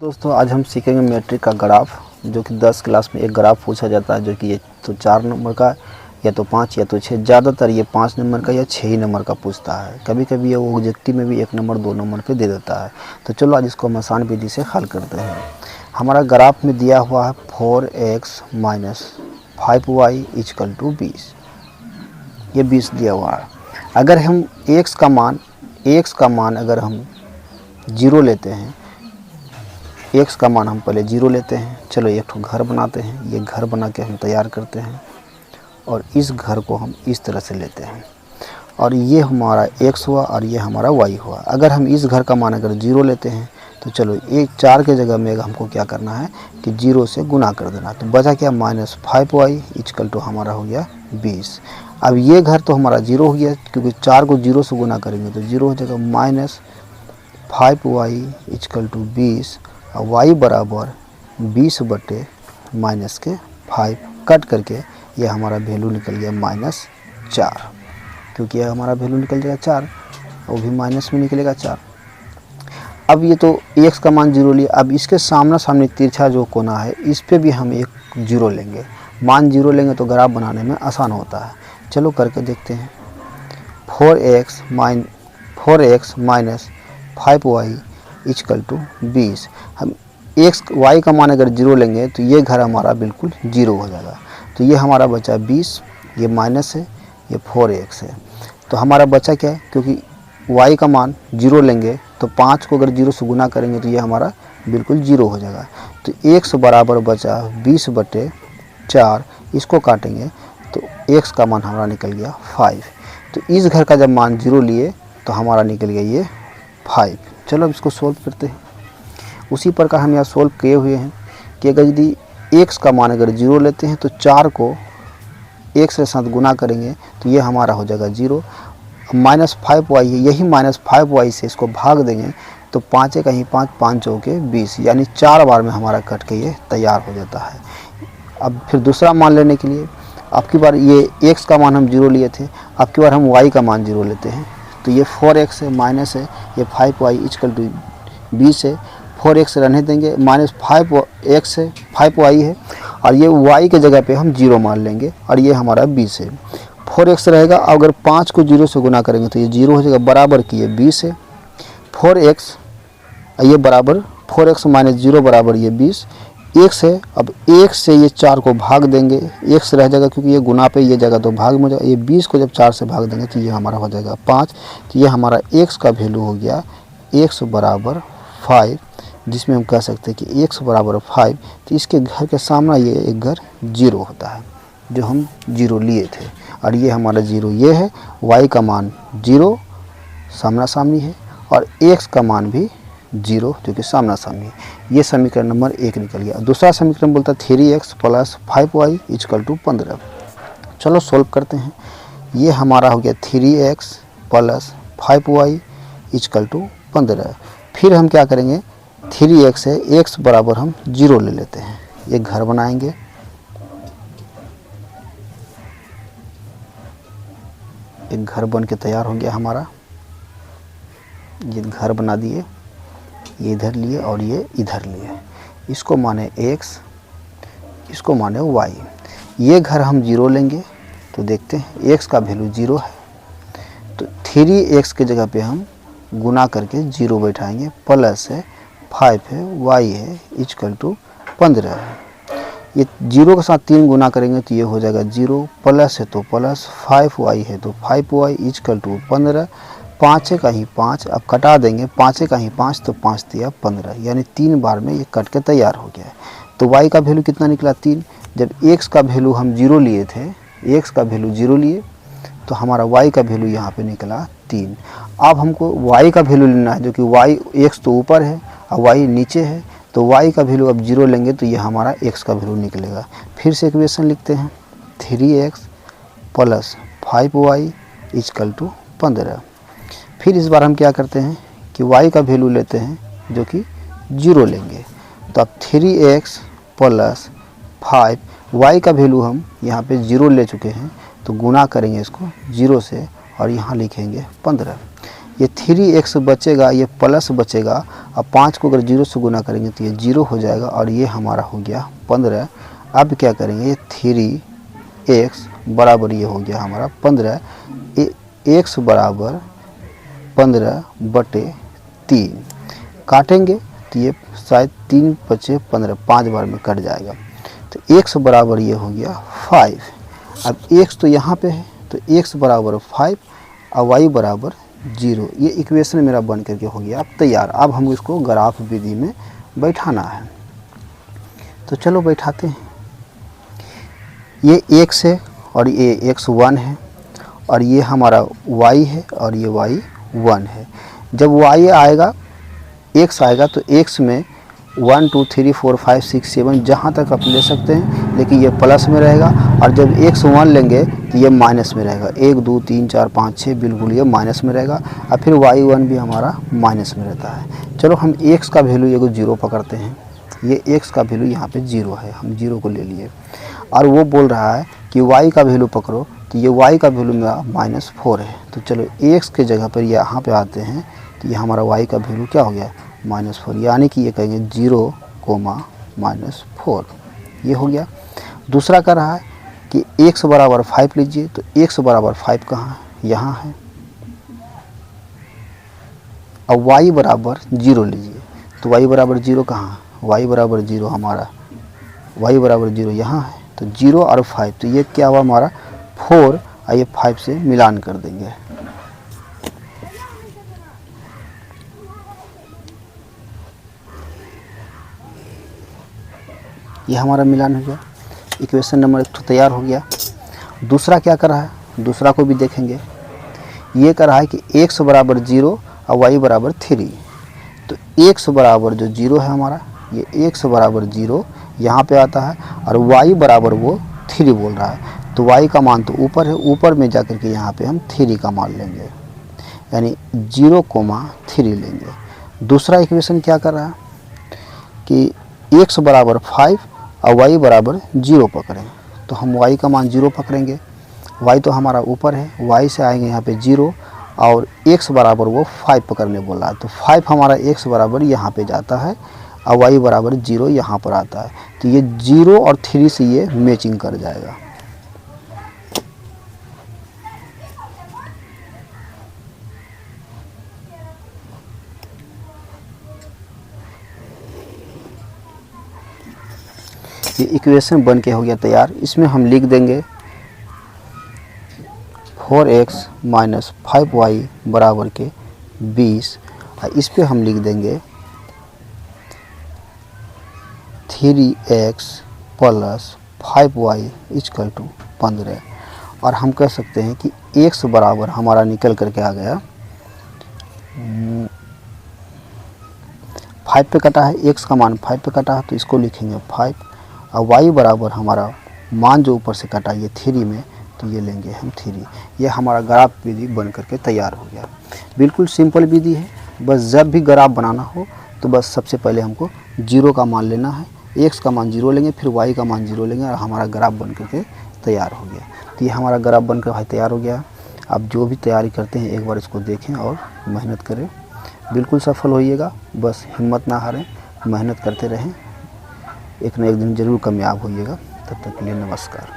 दोस्तों आज हम सीखेंगे मैट्रिक का ग्राफ, जो कि 10 क्लास में एक ग्राफ पूछा जाता है, जो कि ये तो 4 नंबर का या तो 5 या तो 6, ज़्यादातर ये 5 नंबर का या 6 ही नंबर का पूछता है। कभी कभी ये ऑब्जेक्टिव में भी 1 नंबर 2 नंबर पे दे देता है। तो चलो आज इसको हम आसान विधि से हल करते हैं। हमारा ग्राफ में दिया हुआ है 4x minus 5y equal to 20। ये 20 दिया हुआ है। अगर हम x का मान अगर हम 0 लेते हैं, x का मान हम पहले 0 लेते हैं। चलो एक ठो घर बनाते हैं। ये घर बना के हम तैयार करते हैं और इस घर को हम इस तरह से लेते हैं और ये हमारा x हुआ और ये हमारा y हुआ। अगर हम इस घर का मान अगर 0 लेते हैं तो चलो एक 4 के जगह में हमको क्या करना है कि 0 से गुना कर देना। तो बचा क्या माइनस 5y इक्वल टू हमारा हो गया 20। अब ये घर तो हमारा 0 हो गया, क्योंकि 4 को 0 से गुना करेंगे तो 0 हो जाएगा माइनस 5y इक्वल टू 20 और y बराबर 20 बटे माइनस के 5 कट करके ये हमारा वैल्यू निकल गया -4, क्योंकि यह हमारा वैल्यू निकल जाएगा 4 और भी माइनस में निकलेगा 4। अब ये तो x का मान 0 लिया। अब इसके सामना सामने तिरछा जो कोना है इस पे भी हम एक 0 लेंगे। मान 0 लेंगे तो ग्राफ बनाने में आसान होता है। चलो करके देखते हैं। 4x minus 5y equal to 20। हम y का मान अगर 0 लेंगे तो ये घर हमारा बिल्कुल 0 हो जाएगा। तो ये हमारा बचा 20, ये माइनस है, ये 4x है। तो हमारा बचा क्या है, क्योंकि y का मान 0 लेंगे तो 5 को अगर 0 से गुना करेंगे तो ये हमारा बिल्कुल 0 हो जाएगा। तो x बराबर बचा 20 बटे 4। इसको काटेंगे तो x का मान हमारा निकल गया 5। तो इस घर का जब मान 0 लिए तो हमारा निकल गया ये 5। चलो अब इसको सोल्व करते हैं। उसी प्रकार हम यहाँ सोल्व किए हुए हैं कि अगर यदि x का मान अगर 0 लेते हैं तो 4 को x के साथ गुना करेंगे तो ये हमारा हो जाएगा 0। माइनस 5y है, यही माइनस 5y से इसको भाग देंगे तो 5 का ही 5, 5 चौके 20, यानी 4 बार में हमारा कट के ये तैयार हो जाता है। अब फिर दूसरा मान लेने के लिए अब की बार ये x का मान हम 0 लिए थे, अब की बार हम y का मान 0 लेते हैं। तो ये 4x है माइनस है, ये 5y इक्वल टू 20 है। 4x रहने देंगे, माइनस 5x है, 5y है और ये y के जगह पे हम 0 मान लेंगे और ये हमारा 20 है। 4x रहेगा, अगर 5 को 0 से गुना करेंगे तो ये 0 हो जाएगा, बराबर की ये 20 है। 4x ये बराबर 4x माइनस 0 बराबर ये 20 x है। अब 1 से ये 4 को भाग देंगे, x रह जाएगा क्योंकि ये गुना पे ये जगह तो भाग में हो जाएगा। ये 20 को जब 4 से भाग देंगे तो ये हमारा हो जाएगा 5। तो ये हमारा x का वैल्यू हो गया x बराबर 5, जिसमें हम कह सकते हैं कि x बराबर 5। तो इसके घर के सामने ये एक घर 0 होता है जो हम 0 लिए थे और ये हमारा 0 ये है। y का मान 0 सामना सामनी है और x का मान भी 0 जो कि सामना सामनी है। ये समीकरण नंबर 1 निकल गया। दूसरा समीकरण बोलता है 3x plus 5y equal to 15। चलो सोल्व करते हैं। ये हमारा हो गया 3x plus 5y equal to 15। फिर हम क्या करेंगे, 3x है, x बराबर हम 0 ले लेते हैं। ये घर बनाएंगे, एक घर बन के तैयार हो गया हमारा। ये घर बना दिए, ये इधर लिए और ये इधर लिए। इसको माने x, इसको माने y। ये घर हम 0 लेंगे तो देखते हैं x का वैल्यू 0 है, तो 3x के जगह पे हम गुना करके 0 बैठाएंगे, प्लस है 5 है, y है इक्वल टू 15 है। ये 0 के साथ 3 गुना करेंगे तो ये हो जाएगा 0, प्लस है तो प्लस, 5y है तो 5y इक्वल टू 15। 5 का ही 5, अब कटा देंगे, 5 का ही 5 तो 5 दिया 15, यानी 3 बार में ये कट के तैयार हो गया है। तो y का वैल्यू कितना निकला 3। जब x का वैल्यू हम 0 लिए थे, x का वैल्यू 0 लिए तो हमारा y का वैल्यू यहाँ पे निकला 3। अब हमको y का वैल्यू लेना है, जो कि x तो ऊपर है और y नीचे है। तो y का वैल्यू अब 0 लेंगे तो ये हमारा x का वैल्यू निकलेगा। फिर से इक्वेशन लिखते हैं, 3x plus 5y equal to 15। फिर इस बार हम क्या करते हैं कि y का वैल्यू लेते हैं जो कि 0 लेंगे। तो अब 3x प्लस 5, y का वैल्यू हम यहाँ पे 0 ले चुके हैं तो गुना करेंगे इसको 0 से और यहाँ लिखेंगे 15। ये 3x बचेगा, ये प्लस बचेगा, अब 5 को अगर 0 से गुना करेंगे तो ये 0 हो जाएगा और ये हमारा हो गया 15। अब क्या करेंगे, ये 3x बराबर ये हो गया हमारा 15, x बराबर 15/3 काटेंगे तो ये शायद 3 बचे 15, 5 बार में कट जाएगा। तो x बराबर ये हो गया 5। अब x तो यहाँ पे है तो x बराबर 5 और y बराबर 0। ये इक्वेशन मेरा बन करके हो गया अब तैयार। अब हम इसको ग्राफ विधि में बैठाना है, तो चलो बैठाते हैं। ये x है और ये x1 है और ये हमारा y है और ये y1 है। जब y आएगा, x आएगा तो x में 1 2 3 4 5 6 7 जहाँ तक आप ले सकते हैं, लेकिन ये प्लस में रहेगा। और जब x1 लेंगे तो ये माइनस में रहेगा, 1 2 3 4 5 6 बिल्कुल ये माइनस में रहेगा। और फिर y1 भी हमारा माइनस में रहता है। चलो हम x का वैल्यू ये 0 पकड़ते हैं। ये x का वैल्यू यहाँ पे 0 है, हम 0 को ले लिए। और वो बोल रहा है कि y का वैल्यू पकड़ो, तो ये y का वैल्यू मेरा -4 है। तो चलो x के जगह पर यहाँ पे आते हैं, तो ये हमारा y का वैल्यू क्या हो गया -4, यानी कि ये कहेंगे 0, -4 ये हो गया। दूसरा कह रहा है कि x बराबर 5 लीजिए, तो x बराबर 5 कहाँ है, यहाँ है। अब y बराबर 0 लीजिए, तो y बराबर 0 कहाँ है, y बराबर 0 हमारा y बराबर 0 यहाँ है। तो 0 और 5, तो ये क्या हुआ हमारा 4, और ये 5 से मिलान कर देंगे। ये हमारा मिलान हो गया, इक्वेशन नंबर 1 तो तैयार हो गया। दूसरा क्या कर रहा है, दूसरा को भी देखेंगे। ये कर रहा है कि x बराबर 0 और y बराबर 3। तो x बराबर जो 0 है हमारा, ये x बराबर 0 यहाँ पे आता है और y बराबर वो 3 बोल रहा है। तो y का मान तो ऊपर है, ऊपर में जा कर के यहाँ पे हम 3 का मान लेंगे, यानी 0,3 लेंगे। दूसरा इक्वेशन क्या कर रहा है कि x बराबर 5 और y बराबर 0 पकड़ें, तो हम y का मान 0 पकड़ेंगे। y तो हमारा ऊपर है, y से आएंगे यहाँ पे 0 और x बराबर वो 5 पकड़ने बोल रहा है। तो 5 हमारा x बराबर यहाँ पे जाता है और y बराबर 0 यहाँ पर आता है। तो ये 0 और 3 से ये मैचिंग कर जाएगा। ये इक्वेशन बन के हो गया तैयार। इसमें हम लिख देंगे 4x - 5y बराबर के 20, और इस पे हम लिख देंगे 3x + 5y = 15। और हम कह सकते हैं कि x बराबर हमारा निकल करके आ गया 5 पे कटा है, x का मान 5 पे कटा है, तो इसको लिखेंगे 5। और y बराबर हमारा मान जो ऊपर से कटा ये 3 में, तो ये लेंगे हम 3। ये हमारा ग्राफ विधि बन करके तैयार हो गया। बिल्कुल सिंपल विधि है। बस जब भी ग्राफ बनाना हो तो बस सबसे पहले हमको 0 का मान लेना है, x का मान 0 लेंगे, फिर y का मान 0 लेंगे और हमारा ग्राफ बन करके तैयार हो गया। तो ये हमारा ग्राफ बनकर भाई तैयार हो गया। आप जो भी तैयारी करते हैं एक बार इसको देखें और मेहनत करें, बिल्कुल सफल होइएगा। बस हिम्मत ना हारें, मेहनत करते रहें, एक न एक दिन ज़रूर कामयाब होइएगा। तब तक के लिए नमस्कार।